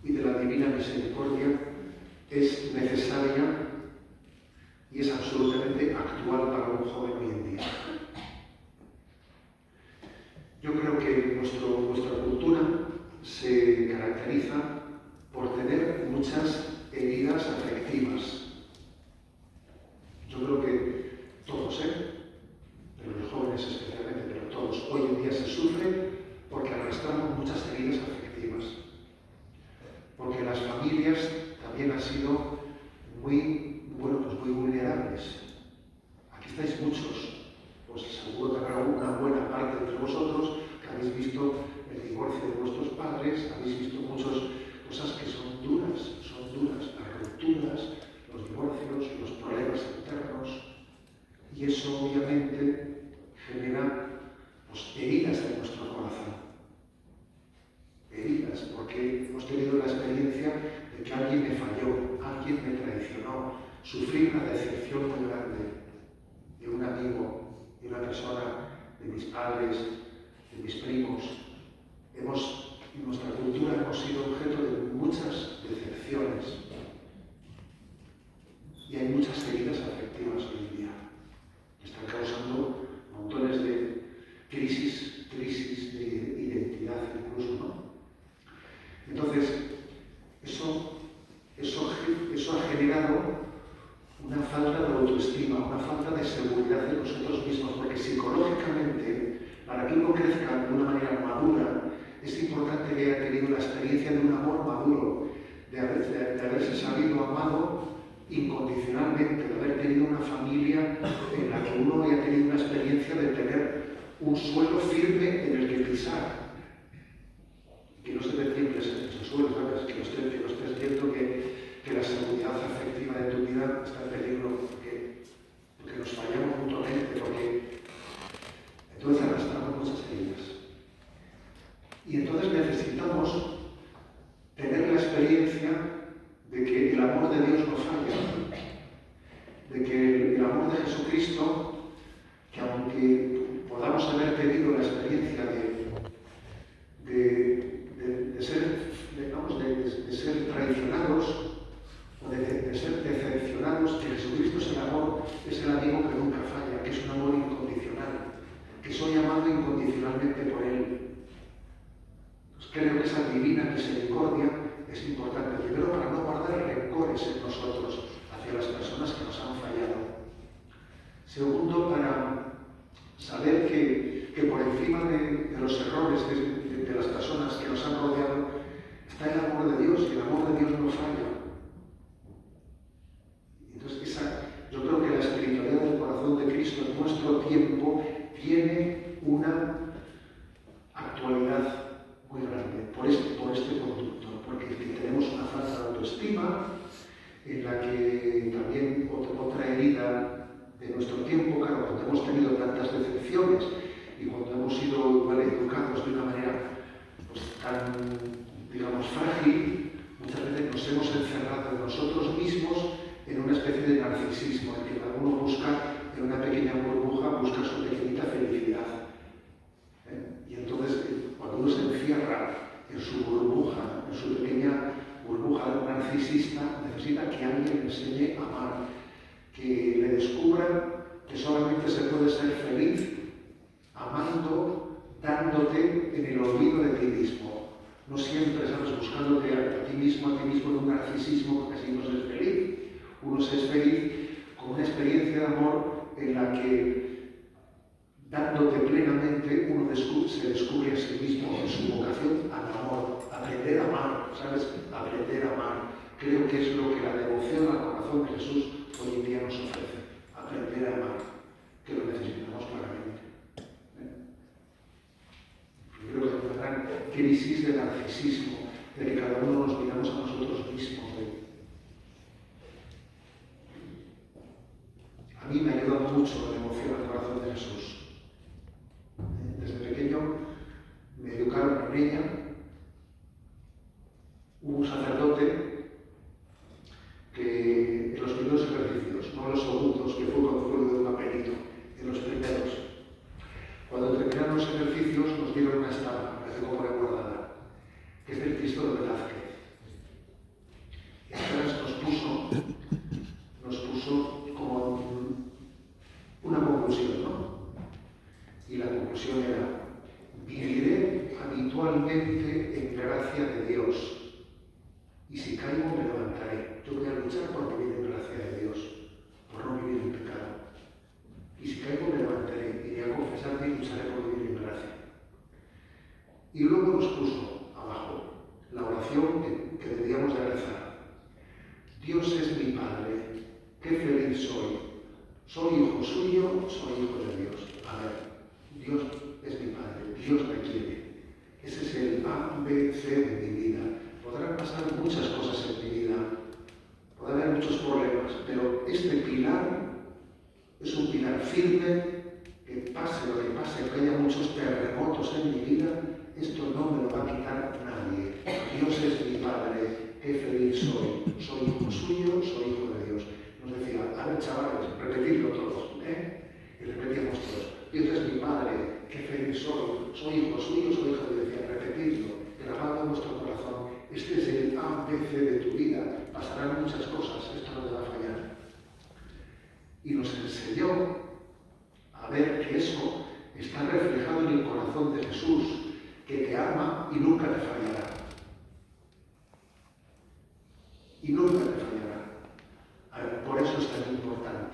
y de la Divina Misericordia es necesaria y es absolutamente actual para un joven hoy en día? muchas heridas afectivas. Yo creo que todos, pero los jóvenes especialmente, pero todos, hoy en día se sufre porque arrastramos muchas heridas afectivas. Porque las familias también han sido muy vulnerables. Aquí estáis muchos, pues seguro que habrá una buena parte entre vosotros que habéis visto el divorcio de vuestros padres, habéis visto muchas cosas que son duras, las rupturas, los divorcios, los problemas internos, y eso obviamente genera heridas en nuestro corazón. Heridas, porque hemos tenido la experiencia de que alguien me falló, alguien me traicionó, sufrí una decepción muy grande de un amigo, de una persona, de mis padres, de mis primos. En nuestra cultura hemos sido objeto de muchas decepciones y hay muchas heridas afectivas hoy en día que están causando montones de crisis de identidad incluso, ¿no? Entonces, eso ha generado una falta de autoestima, una falta de seguridad de nosotros mismos, porque psicológicamente, para que uno crezca de una manera madura, es importante que haya tenido la experiencia de un amor maduro, de haberse sabido amado incondicionalmente, de haber tenido una familia en la que uno haya tenido una experiencia de tener un suelo firme en el que pisar. Que no se te tiembles en ese suelo, ¿sabes? Que no estés viendo que la seguridad afectiva de tu vida está en peligro, porque nos fallamos mutuamente, porque entonces arrastramos muchas heridas. Y entonces necesitamos tener la experiencia de que el amor de Dios no falla, de que el amor de Jesucristo, que aunque podamos haber tenido la experiencia de ser traicionados o de ser decepcionados, que Jesucristo es el amigo que nunca falla, que es un amor incondicional, que soy amado incondicionalmente por Él. Pues creo que esa divina misericordia es importante, primero para no guardar rencores en nosotros hacia las personas que nos han fallado. Segundo, para saber que por encima de los errores de las personas que nos han rodeado está el amor de Dios, y el amor de Dios no falla. Entonces, yo creo que la espiritualidad del corazón de Cristo en nuestro tiempo tiene una actualidad muy grande por este conducto, porque tenemos una falta de autoestima, en la que también otra herida de nuestro tiempo, claro, cuando hemos tenido tantas decepciones y cuando hemos sido educados de una manera pues, tan, digamos, frágil, muchas veces nos hemos encerrado en nosotros mismos en una especie de narcisismo, en que cada uno busca, en una pequeña burbuja, busca su pequeñita felicidad. Y entonces, cuando uno se encierra en su burbuja, en su pequeña burbuja narcisista, necesita que alguien le enseñe a amar, que le descubra que solamente se puede ser feliz amando, dándote en el olvido de ti mismo. No siempre, ¿sabes?, buscándote a ti mismo en un narcisismo, porque así no se es feliz. Uno se es feliz con una experiencia de amor en la que, dándote plenamente, uno se descubre a sí mismo en su vocación al amor, aprender a amar, ¿sabes?, aprender a amar. Creo que es lo que la devoción al corazón de Jesús hoy en día nos ofrece, aprender a amar, que lo necesitamos claramente. Creo que hay una gran crisis de narcisismo, de que cada uno nos miramos a nosotros mismos. A mí me ha ayudado mucho la devoción al corazón de Jesús. Desde pequeño me educaron en ella. Hubo un sacerdote que en los primeros ejercicios, no los segundos, que fue cuando fue de un papelito, en los primeros, cuando terminaron los ejercicios nos dieron una estampa, que tengo por ahí guardada, que es del Cristo de Velázquez. Y entonces nos puso como una conclusión, ¿no? Y la conclusión era: viviré habitualmente en gracia de Dios, Y si caigo, me levantaré. Yo voy a luchar por vivir en gracia de Dios, por no vivir en pecado. Y si caigo, me levantaré, iré a confesarme y lucharé por vivir en gracia. Y luego nos puso abajo la oración que deberíamos de rezar. Dios es mi Padre, qué feliz soy. Soy hijo suyo, soy hijo de Dios. A ver, Dios es mi Padre, Dios me quiere. Ese es el A, B, C de mi vida. Podrán pasar muchas cosas en mi vida, podrá haber muchos problemas, pero este pilar es un pilar firme, que pase lo que pase, que haya muchos terremotos en mi vida, esto no me lo va a quitar nadie. Dios es mi Padre, qué feliz soy. Soy hijo suyo, soy hijo de Dios. Nos decía, a ver chavales, repetidlo todos, Y repetíamos todos. Dios es mi Padre, qué feliz soy. Soy hijo suyo, soy hijo de Dios. Decía, repetidlo, grabado en vuestro corazón. Este es el ABC de tu vida. Pasarán muchas cosas, esto no te va a fallar. Y nos enseñó a ver que eso está reflejado en el corazón de Jesús, que te ama y nunca te fallará. Y nunca te fallará. A ver, por eso es tan importante.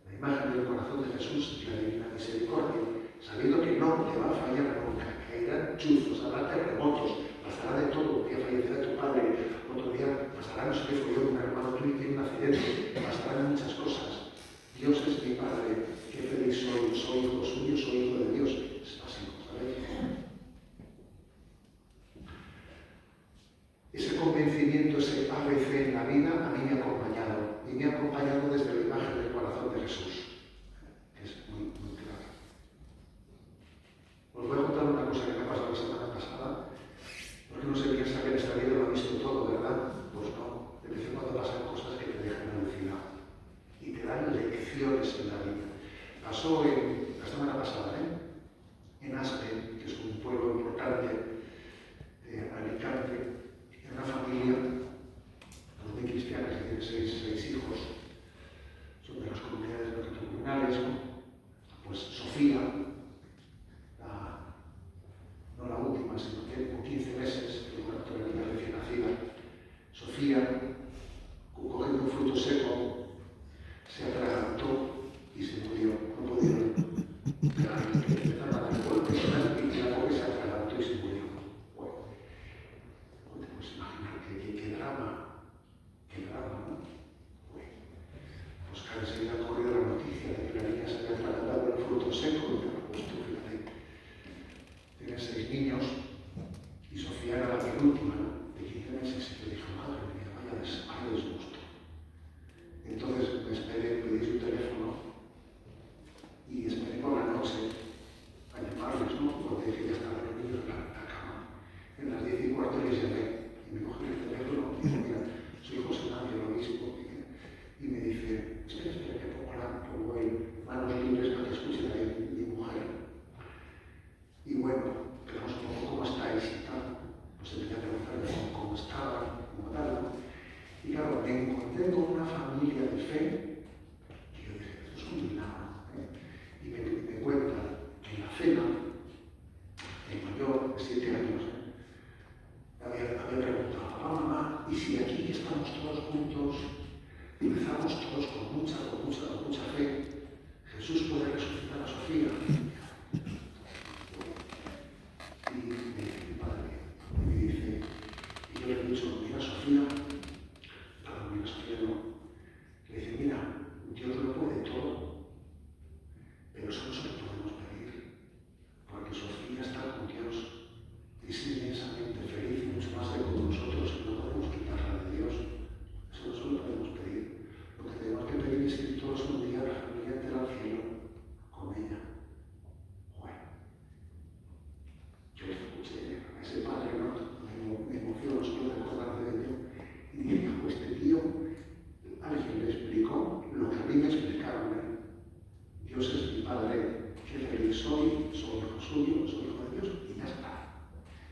La imagen del corazón de Jesús y la divina misericordia, sabiendo que no te va a fallar nunca, que caerán chuzos, habrá terremotos, pasará de todo. Un día fallecerá tu padre, otro día pasará, no sé qué fue yo, un hermano tuyo tiene un accidente, pasarán muchas cosas. Dios es mi Padre, qué feliz soy, soy hijo suyo, soy hijo de Dios. Es básico, ¿sabéis? Ese convencimiento, ese ABC en la vida, a mí me ha acompañado. Y me ha acompañado desde la imagen del corazón de Jesús. Es muy, muy claro. Os voy a contar una cosa que me ha pasado la semana pasada, porque uno se piensa que en esta vida lo ha visto todo, ¿verdad? Pues no. De vez en cuando pasan cosas que te dejan alucinado y te dan lecciones en la vida. Pasó la semana pasada, en Aspen, que es un pueblo importante de Alicante, en una familia muy cristiana que tiene seis hijos, son de las comunidades comunales, pues Sofía, no la última, sino que con 15 meses, que fue una niña recién nacida, Sofía, cogiendo un fruto seco, se atragantó y se murió. No pudieron empezaron a dar golpes y la pobre se atragantó y se murió. Bueno, no te puedes imaginar qué drama, ¿no? Bueno, pues cada enseguida ha corrido la noticia de que la niña se había atragantado en el fruto seco y te lo he puesto, fíjate. Tiene 6 niños y Sofía era la penúltima, ¿no? De 15 meses. Y yo dije, madre mía, vaya disgusto. Entonces me esperé, pedí su teléfono y esperé por la noche a llamarles, ¿no? Porque dije, ya estaba reunido en la cama. En las 10:15 les llamé y me cogí el teléfono y dije, mira, soy José Mario, el obispo. Y me dice, espera, que pongo ahí manos libres para que escuchen a mi mujer. Y bueno, quedamos un poco cómo estáis y tal. Pues empecé a preguntarme cómo estaban, cómo tal, ¿no? Y claro, me encontré con una familia de fe y yo dije, esto es un milagro. Y me cuentan que en la cena, el mayor de 7 años, había preguntado, papá, mamá, ¿y si aquí que estamos todos juntos, empezamos todos con mucha fe, Jesús puede resucitar a Sofía? Y me dice mi padre, y me dice, y yo le he dicho, mira Sofía no. Le dice, mira, Dios lo puede todo, pero eso no se lo podemos pedir, porque Sofía está con Dios, es inmensamente feliz y mucho más de con nosotros, y no podemos quitarla de Dios. Eso no se lo podemos pedir. Lo que tenemos que pedir es ir todos un día a la familia entera al cielo con ella. Bueno, yo escuché a ese padre, ¿no? Me emociono solo de acordarme de ello. Y dije, pues este tío, alguien le explicó lo que a mí me explicaron. Dios es mi Padre, qué feliz soy hijo suyo, soy hijo de Dios, y ya está.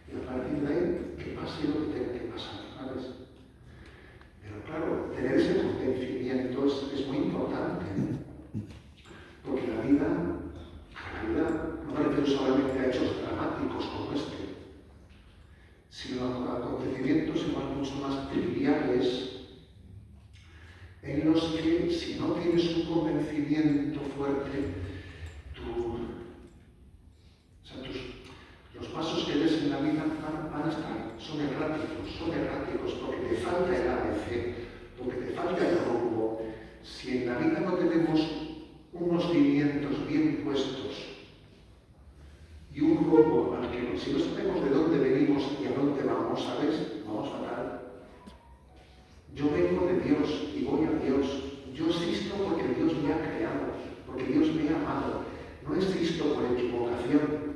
Y a partir de ahí, que pase lo que tenga que pasar, ¿sabes? Pero claro, tener ese convencimiento es muy importante, porque la vida no me refiero solamente a hechos dramáticos como este, sino acontecimientos igual mucho más triviales, en los que si no tienes un convencimiento fuerte, los pasos que des en la vida van a estar, son erráticos, porque te falta el ABC, porque te falta el rumbo. Si en la vida no tenemos unos cimientos bien puestos y un rumbo al que, si no sabemos de dónde venimos y a dónde vamos, ¿sabes? Vamos fatal. Yo vengo de Dios y voy a Dios. Yo existo porque Dios me ha creado, porque Dios me ha amado. No existo por equivocación.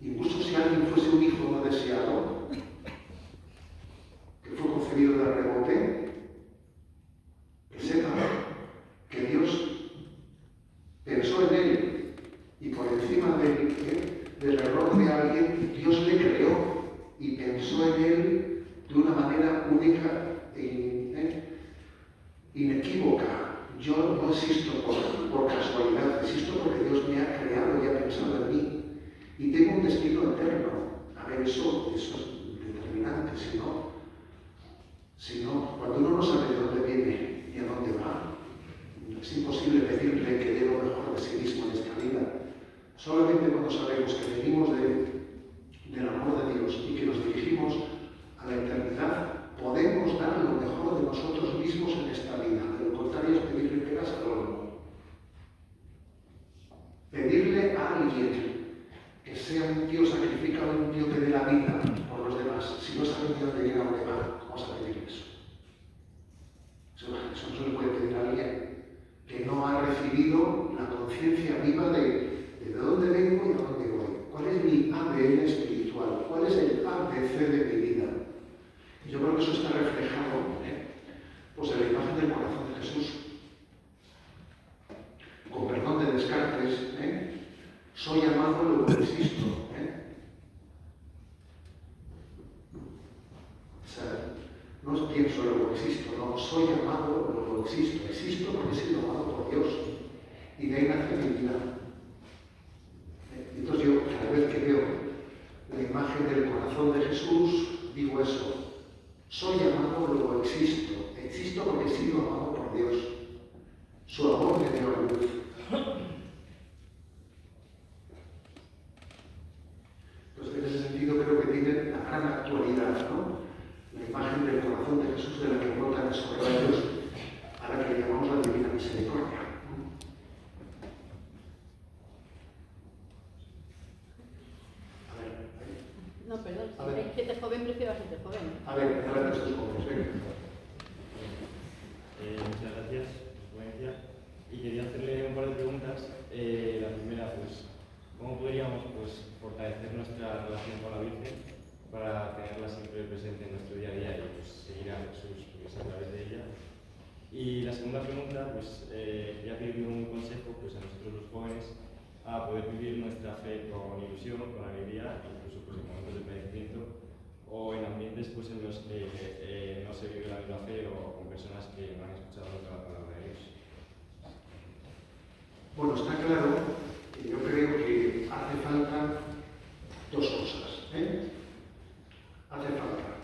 Incluso si alguien fuese un hijo no deseado, que fue concebido de rebote, que sepa que Dios pensó en él y por encima del error de alguien, Dios le creó y pensó en él de una manera única e inequívoca. Yo no existo por casualidad, existo porque Dios me ha creado y ha pensado en mí. Y tengo un destino eterno. A ver, eso es determinante. Si no, cuando uno no sabe de dónde viene y a dónde va, es imposible decirle que dé lo mejor de sí mismo en esta vida. Solamente cuando sabemos que venimos del amor de Dios y que nos dirigimos a la eternidad, podemos dar lo mejor de nosotros mismos en esta vida. De lo contrario es pedirle peras al olmo. Pedirle a alguien que sea un tío sacrificado, un tío que dé la vida por los demás. Si no saben de dónde viene a dónde va, ¿cómo vas a pedir eso? Eso no se le puede pedir a alguien que no ha recibido la conciencia viva de dónde vengo y a dónde voy. ¿Cuál es mi ADN espiritual? ¿Cuál es el ABC de mi vida? Y yo creo que eso está reflejado pues en la imagen del corazón de Jesús. Con perdón de Descartes, soy amado, luego existo. O sea, no pienso, luego existo, no, soy amado, luego existo. Existo porque he sido amado por Dios. Y de ahí nace mi vida. Entonces yo, cada vez que veo la imagen del corazón de Jesús, digo eso. Soy amado, luego existo. Existo porque he sido amado por Dios. Su amor me dio a luz. Entonces, en ese sentido, creo que tiene la gran actualidad, ¿no? La imagen del corazón de Jesús de la que brotan esos rayos a la que le llamamos la Divina Misericordia. No, perdón, A si ver. hay gente joven, prefiero a gente joven. A ver, adelante estos jóvenes, venga. Muchas gracias, influencia. Y quería hacerle un par de preguntas. La primera, pues, ¿cómo podríamos fortalecer nuestra relación con la Virgen para tenerla siempre presente en nuestro día a día y seguir a Jesús a través de ella? Y la segunda pregunta, quería pedirle un consejo a nosotros los jóvenes a poder vivir nuestra fe con ilusión, con alegría, incluso en momentos de padecimiento o en ambientes en los que no se vive la misma fe o con personas que no han escuchado nunca la palabra de Dios. Bueno, está claro que yo creo que hace falta dos cosas. Hace falta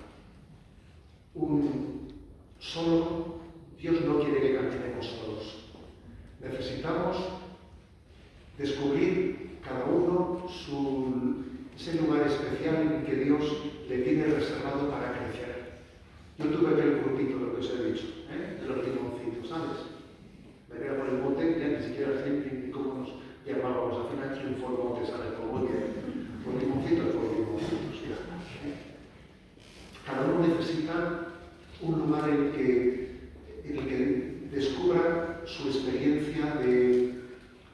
solo Dios no quiere que caminemos solos. Necesitamos descubrir cada uno ese lugar especial en que Dios le tiene reservado para crecer. Yo tuve aquel grupito, lo que os he dicho, de los limoncitos, ¿sabes? Venía por el monte, ya ni siquiera sé ni cómo nos llamábamos, al final triunfó el monte, ¿sabes? Por limoncitos, ya. Cada uno necesita un lugar en el que descubra su experiencia de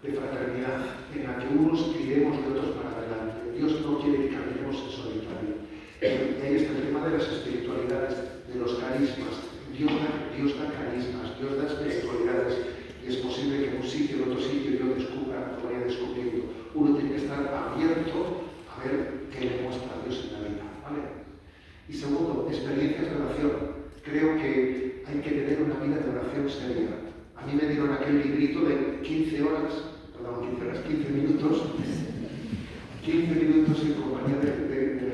fraternidad, en la que unos tiremos de otros para adelante. Dios no quiere que caminemos en solitario. Y ahí está el tema de las espiritualidades, de los carismas. Dios da carismas, Dios da espiritualidades. Y es posible que en un sitio, en otro sitio, yo descubra, lo vaya descubriendo. Uno tiene que estar abierto a ver qué le muestra Dios en la vida. ¿Vale? Y segundo, experiencias de oración. Creo que hay que tener una vida de oración seria. A mí me dieron aquel librito de 15 minutos en compañía de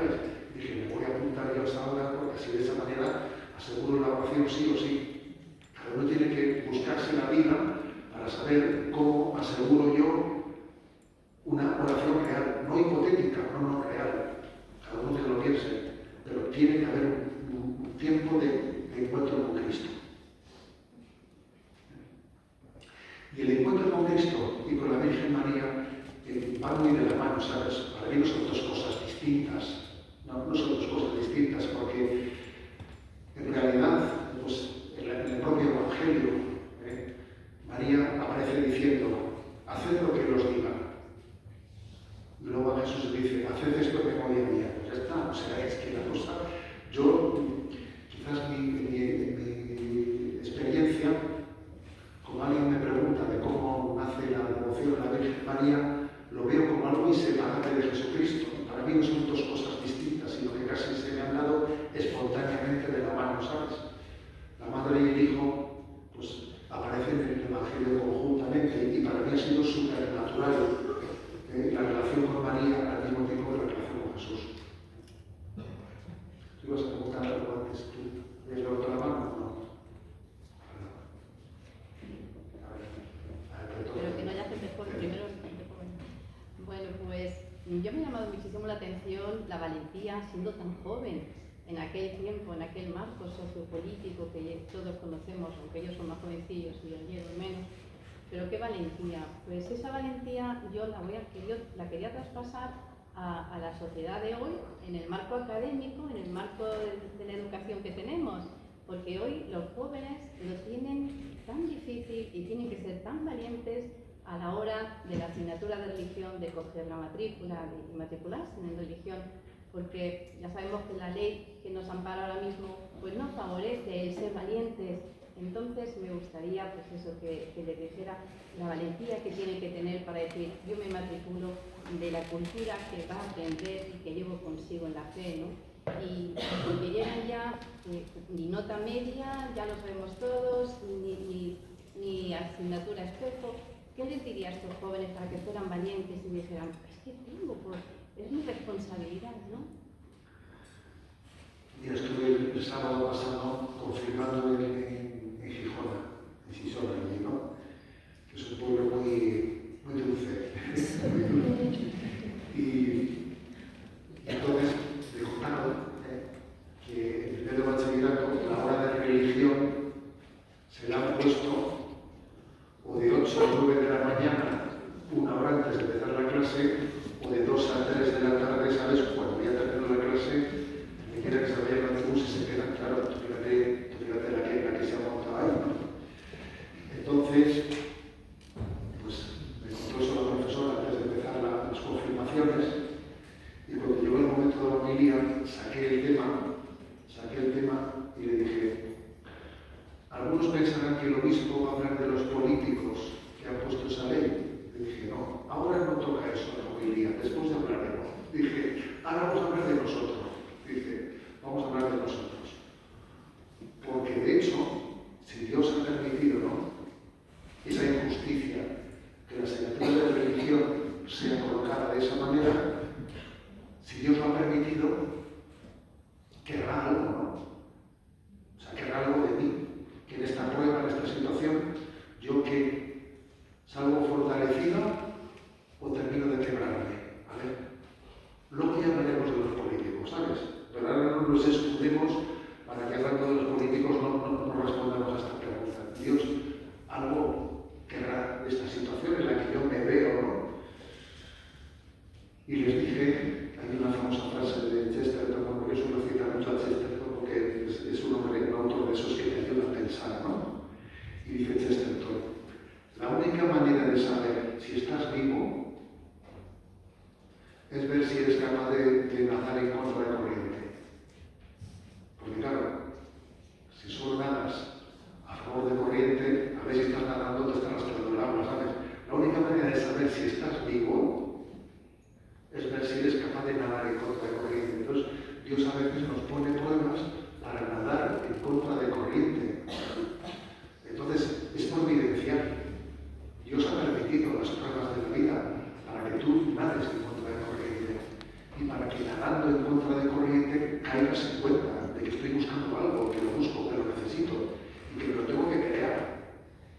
¿sabes? Dije, me voy a apuntar yo a esa hora porque así de esa manera aseguro la oración sí o sí. Cada uno tiene que buscarse la vida para saber cómo aseguro yo una oración real, no hipotética, no real. Cada uno que lo piense, pero tiene que haber un tiempo de encuentro con Cristo. Y el encuentro con Cristo y con la Virgen María van muy de la mano, ¿sabes? Para mí no son dos cosas distintas, no son dos cosas distintas, porque en realidad, pues, en el propio Evangelio, María aparece diciendo, haced lo que os diga. Y luego Jesús dice, haced esto en memoria mía. Pues ya está, o sea, es que la cosa, yo, quizás mi experiencia, como alguien me pregunta de cómo nace la devoción a la Virgen María, lo veo como algo inseparable de Jesucristo. Para mí no son dos cosas distintas, sino que casi se me han dado espontáneamente de la mano, ¿sabes? La madre y el hijo, pues, aparecen en el Evangelio conjuntamente y para mí ha sido supernatural la relación con María al mismo tiempo que la relación con Jesús. ¿Tú ibas a preguntar algo antes? ¿Tú habías levantado la mano o no? Pero que no haya gente joven, primero gente joven. Bueno, pues yo me ha llamado muchísimo la atención la valentía siendo tan joven en aquel tiempo, en aquel marco sociopolítico que todos conocemos, aunque ellos son más jovencillos y ayer menos. Pero qué valentía. Pues esa valentía yo la quería traspasar a la sociedad de hoy, en el marco académico, en el marco de la educación que tenemos. Porque hoy los jóvenes lo tienen tan difícil y tienen que ser tan valientes a la hora de la asignatura de religión, de coger la matrícula y matricularse en religión, porque ya sabemos que la ley que nos ampara ahora mismo pues no favorece el ser valientes. Entonces me gustaría pues eso, que les dijera la valentía que tienen que tener para decir yo me matriculo de la cultura que va a aprender y que llevo consigo en la fe, ¿no? Y que llegan ya ni nota media, ya lo sabemos todos, ni asignatura espejo. ¿Qué les diría a estos jóvenes para que fueran valientes y dijeran, es que tengo, es mi responsabilidad, ¿no? Mira, estuve el sábado pasado confirmando en Gijona, en Sisona, ¿no? Que es un pueblo muy dulce. Y entonces me contaron que en el primer bachillerato la hora de religión se la han puesto o de 8 a 9 de la mañana, una hora antes de empezar la clase, o de 2 a 3 de la tarde, ¿sabes? Cuando ya terminó la clase, me quiera que se vaya el autobús y se quedan, claro, tú fíjate la que se ha montado ahí, ¿no? Entonces, pues me contó eso la profesora antes de empezar las confirmaciones, y cuando llegó el momento de la homilía, saqué el tema y le dije, algunos pensarán que el obispo va a hablar de los políticos que han puesto esa ley. Le dije, no, ahora no toca eso en la homilía, después de hablaremos. Dije, ahora vamos a hablar de nosotros. Dije, vamos a hablar de nosotros. Porque de hecho, si Dios ha permitido, ¿no?, esa injusticia, que la asignatura de religión sea colocada de esa manera, si Dios lo ha permitido, querrá algo, ¿no? O sea, querrá algo de mí. Que en esta prueba, en esta situación, yo que salgo fortalecida o termino de quebrarme. ¿Vale? Luego ya hablaremos de los políticos, ¿sabes? Pero ahora no nos escudemos para que hablando de los políticos no respondamos a esta pregunta. Dios algo querrá de esta situación en la que yo me veo, ¿no? Y les dije, hay una famosa frase de Chesterton, porque yo suelo citar mucho a Chesterton, porque es un autor de esos que te ayuda a pensar, ¿no? Y dice Chesterton, la única manera de saber si estás vivo es ver si eres capaz de nadar en contra de corriente. Porque claro, si solo nadas a favor de corriente, a ver si estás nadando, te estás arrastrando el agua, ¿sabes? La única manera de saber si estás vivo es ver si eres capaz de nadar en contra de corriente. Entonces, Dios a veces nos pone pruebas para nadar en contra de corriente. Entonces, es providencial. Dios ha permitido las pruebas de la vida para que tú nades en contra de corriente y para que nadando en contra de caigas en cuenta de que estoy buscando algo, que lo busco, que lo necesito y que me lo tengo que crear.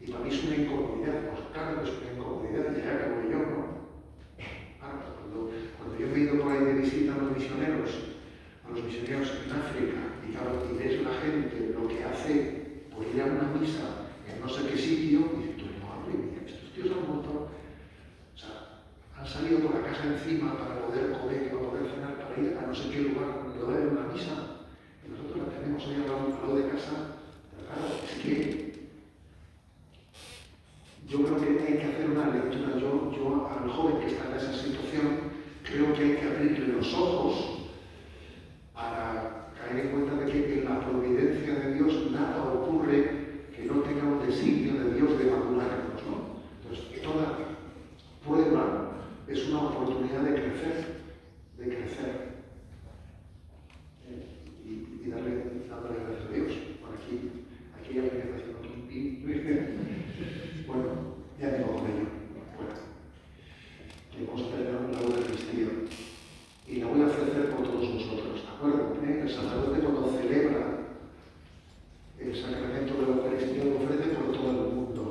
Y para mí es una incomodidad, pues claro que es una incomodidad, ya que voy yo, ¿no? Claro, cuando yo me he ido por ahí de visita a los misioneros en África, y claro, y ves la gente lo que hace por ir a una misa en no sé qué sitio, y dices, tú, madre mía, estos tíos han montado, o sea, han salido por la casa encima para poder comer, para poder cenar, para ir a no sé qué lugar donde va a haber una misa, y nosotros la tenemos ahí al lado de casa. Pero claro, es que yo creo que hay que hacer una lectura. Yo al joven que está en esa situación, creo que hay que abrirle los ojos para caer en cuenta de que en la providencia de Dios nada ocurre que no tenga un designio de Dios de madurarnos, ¿no? Entonces, toda prueba es una oportunidad de crecer, y darle gracias a Dios. Por aquí hay alguien que está haciendo pim. Bueno, ya tengo con ello. Bueno, vamos a tener la Eucaristía y la voy a ofrecer por todos vosotros, ¿de acuerdo? El sacerdote cuando celebra el sacramento de la Eucaristía lo ofrece por todo el mundo,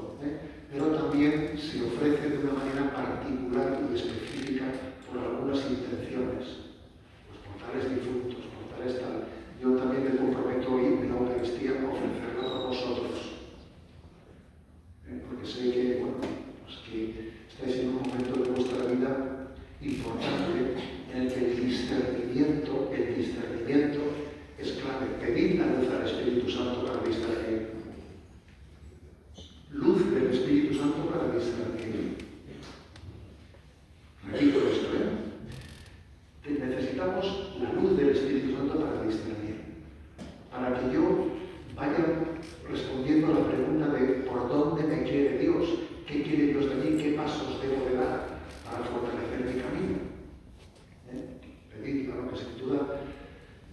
pero también se ofrece de una manera particular y específica por algunas intenciones, pues por tales difuntos, por tales tal. Yo también me comprometo hoy en la Eucaristía a ofrecerla por vosotros, porque sé que, bueno, pues que estáis en un momento de vuestra vida importante en el que el discernimiento es clave. Pedid la luz al Espíritu Santo para discernir. Luz del Espíritu Santo para discernir. Repito esto, que necesitamos la luz del Espíritu Santo para discernir. Para que yo vaya respondiendo a la pregunta de por dónde me quiere Dios, qué quiere Dios de mí, qué pasos debo de dar para fortalecer mi camino. Pedid, claro que sin duda,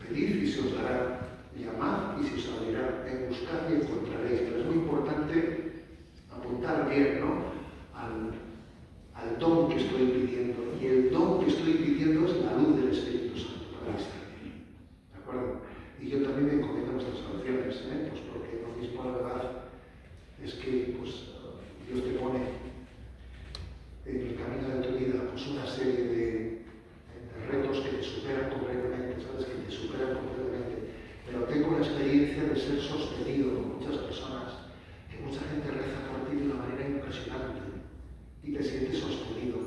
pedid y se os dará, llamad y se os abrirá, buscad y encontraréis. Pero es muy importante apuntar bien, ¿no? al don que estoy pidiendo. Y el don que estoy pidiendo es la luz del Espíritu Santo para discernir. ¿De acuerdo? Y yo también me encomiendo nuestras oraciones, pues porque lo mismo la verdad es que pues, Dios te pone en el camino de tu vida pues, una serie de retos que te superan completamente, ¿sabes? Que te superan completamente. Pero tengo la experiencia de ser sostenido con muchas personas, que mucha gente reza por ti de una manera impresionante y te sientes sostenido.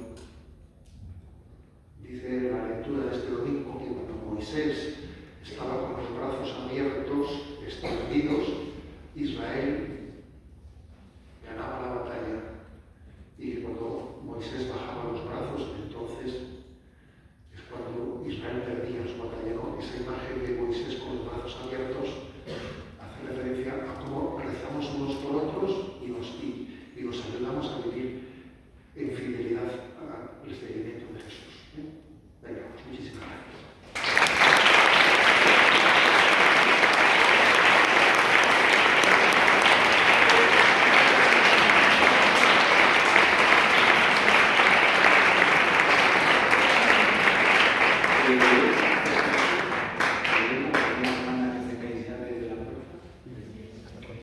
Dice la lectura de este domingo que cuando Moisés